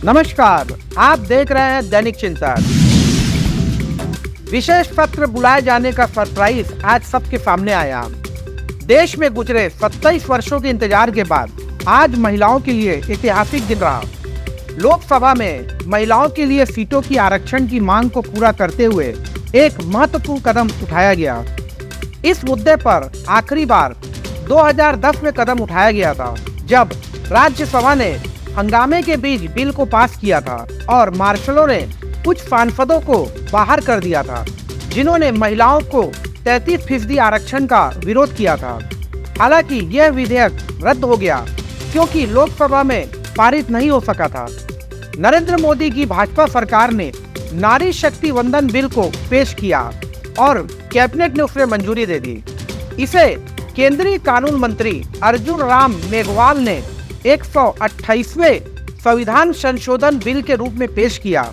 नमस्कार, आप देख रहे हैं दैनिक चिंतन। विशेष पत्र बुलाए जाने का सरप्राइज आज सबके सामने आया। देश में गुजरे 27 वर्षों के इंतजार के बाद आज महिलाओं के लिए ऐतिहासिक दिन रहा। लोकसभा में महिलाओं के लिए सीटों की आरक्षण की मांग को पूरा करते हुए एक महत्वपूर्ण कदम उठाया गया। इस मुद्दे पर आखिरी बार 2010 में कदम उठाया गया था, जब राज्यसभा ने हंगामे के बीच बिल को पास किया था और मार्शलों ने कुछ सांसदों को बाहर कर दिया था, जिन्होंने महिलाओं को 33% आरक्षण का विरोध किया था। हालांकि यह विधेयक रद्द हो गया क्योंकि लोकसभा में पारित नहीं हो सका था। नरेंद्र मोदी की भाजपा सरकार ने नारी शक्ति वंदन बिल को पेश किया और कैबिनेट ने उसे मंजूरी दे दी। इसे केंद्रीय कानून मंत्री अर्जुन राम मेघवाल ने 128वें संविधान संशोधन बिल के रूप में पेश किया।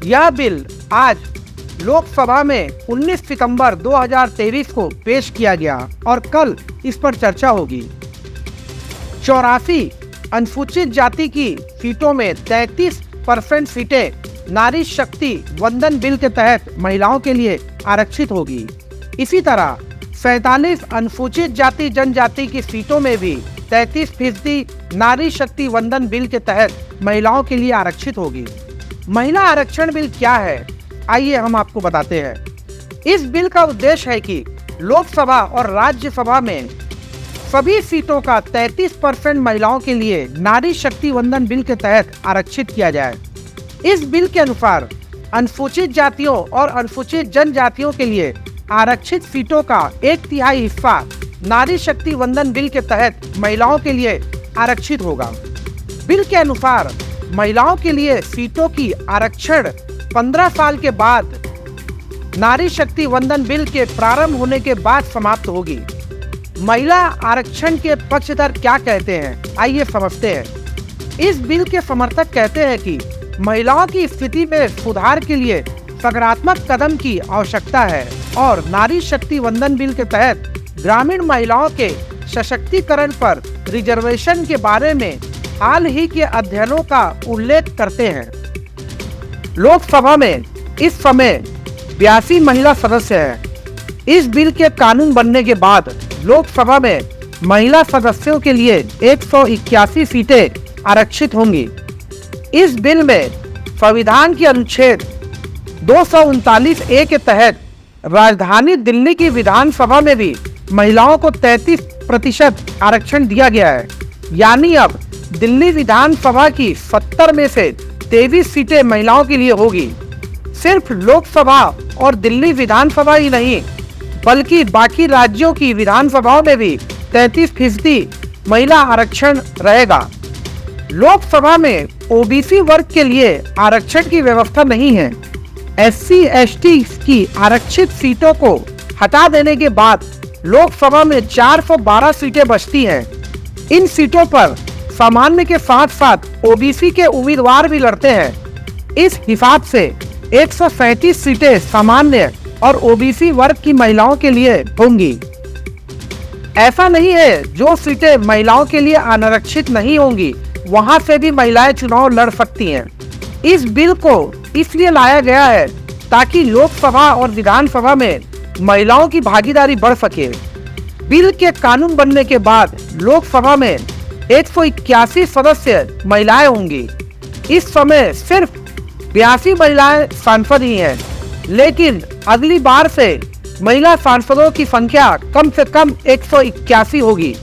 यह बिल आज लोकसभा में 19 सितंबर 2023 को पेश किया गया और कल इस पर चर्चा होगी। 84 अनुसूचित जाति की सीटों में 33% सीटें नारी शक्ति वंदन बिल के तहत महिलाओं के लिए आरक्षित होगी। इसी तरह 47 अनुसूचित जाति जनजाति की सीटों में भी 33% नारी शक्ति वंदन बिल के तहत महिलाओं के लिए आरक्षित होगी। महिला आरक्षण बिल क्या है, आइए हम आपको बताते हैं। इस बिल का उद्देश्य है कि लोकसभा और राज्यसभा में सभी सीटों का 33% महिलाओं के लिए नारी शक्ति वंदन बिल के तहत आरक्षित किया जाए। इस बिल के अनुसार अनुसूचित जातियों और अनुसूचित जनजातियों के लिए आरक्षित सीटों का 1/3 हिस्सा नारी शक्ति वंदन बिल के तहत महिलाओं के लिए आरक्षित होगा। बिल के अनुसार महिलाओं के लिए सीटों की आरक्षण 15 साल के बाद नारी शक्ति वंदन बिल के प्रारंभ होने के बाद समाप्त होगी। महिला आरक्षण के पक्षधर क्या कहते हैं, आइए समझते हैं। इस बिल के समर्थक कहते हैं कि महिलाओं की स्थिति में सुधार के लिए सकारात्मक कदम की आवश्यकता है और नारी शक्ति वंदन बिल के तहत ग्रामीण महिलाओं के सशक्तिकरण पर रिजर्वेशन के बारे में हाल ही के अध्ययनों का उल्लेख करते हैं। लोकसभा में इस समय 82 महिला सदस्य हैं। इस बिल के कानून बनने के बाद लोकसभा में महिला सदस्यों के लिए 181 सीटें आरक्षित होंगी। इस बिल में संविधान के अनुच्छेद 239A के तहत राजधानी दिल्ली की विधानसभा में भी महिलाओं को 33% आरक्षण दिया गया है। यानी अब दिल्ली विधानसभा की 70 में से 23 सीटें महिलाओं के लिए होगी। सिर्फ लोकसभा और दिल्ली विधानसभा ही नहीं, बल्कि बाकी राज्यों की विधानसभाओं में भी 33% महिला आरक्षण रहेगा। लोकसभा में ओबीसी वर्ग के लिए आरक्षण की व्यवस्था नहीं है। SC/ST की आरक्षित सीटों को हटा देने के बाद लोकसभा में 412 सीटें बचती हैं। इन सीटों पर सामान्य के साथ साथ ओबीसी के उम्मीदवार भी लड़ते हैं। इस हिसाब से 137 सीटें सामान्य और ओबीसी वर्ग की महिलाओं के लिए होंगी। ऐसा नहीं है जो सीटें महिलाओं के लिए अनारक्षित नहीं होंगी, वहां से भी महिलाएं चुनाव लड़ सकती हैं। इस बिल को इसलिए लाया गया है ताकि लोकसभा और विधानसभा में महिलाओं की भागीदारी बढ़ सके। बिल के कानून बनने के बाद लोकसभा में 181 सदस्य महिलाएं होंगी। इस समय सिर्फ 82 महिलाएं सांसद ही हैं, लेकिन अगली बार से महिला सांसदों की संख्या कम से कम 181 होगी।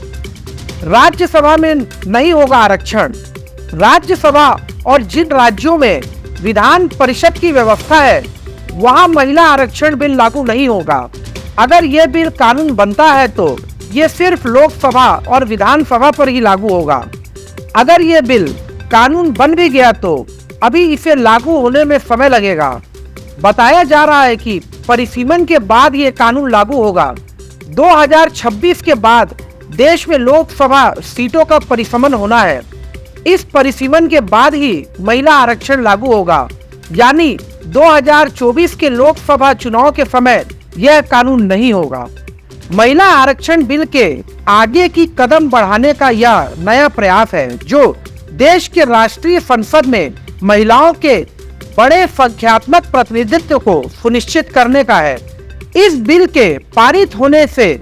राज्यसभा में नहीं होगा आरक्षण। राज्यसभा और जिन राज्यों में विधान परिषद की व्यवस्था है, वहां महिला आरक्षण बिल लागू नहीं होगा। अगर यह बिल कानून बनता है तो ये सिर्फ लोकसभा और विधानसभा पर ही लागू होगा। अगर यह बिल कानून बन भी गया तो अभी इसे लागू होने में समय लगेगा। बताया जा रहा है कि परिसीमन के बाद ये कानून लागू होगा। 2026 के बाद देश में लोकसभा सीटों का परिसीमन होना है। इस परिसीमन के बाद ही महिला आरक्षण लागू होगा, यानी 2024 के लोकसभा चुनाव के समय यह कानून नहीं होगा। महिला आरक्षण बिल के आगे की कदम बढ़ाने का यह नया प्रयास है, जो देश के राष्ट्रीय संसद में महिलाओं के बड़े संख्यात्मक प्रतिनिधित्व को सुनिश्चित करने का है। इस बिल के पारित होने से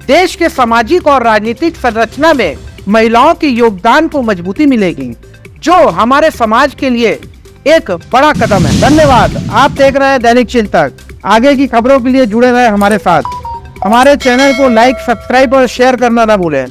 देश के सामाजिक और राजनीतिक संरचना में महिलाओं के योगदान को मजबूती मिलेगी, जो हमारे समाज के लिए एक बड़ा कदम है। धन्यवाद। आप देख रहे हैं दैनिक चिंतक। आगे की खबरों के लिए जुड़े रहे हमारे साथ। हमारे चैनल को लाइक, सब्सक्राइब और शेयर करना ना भूलें।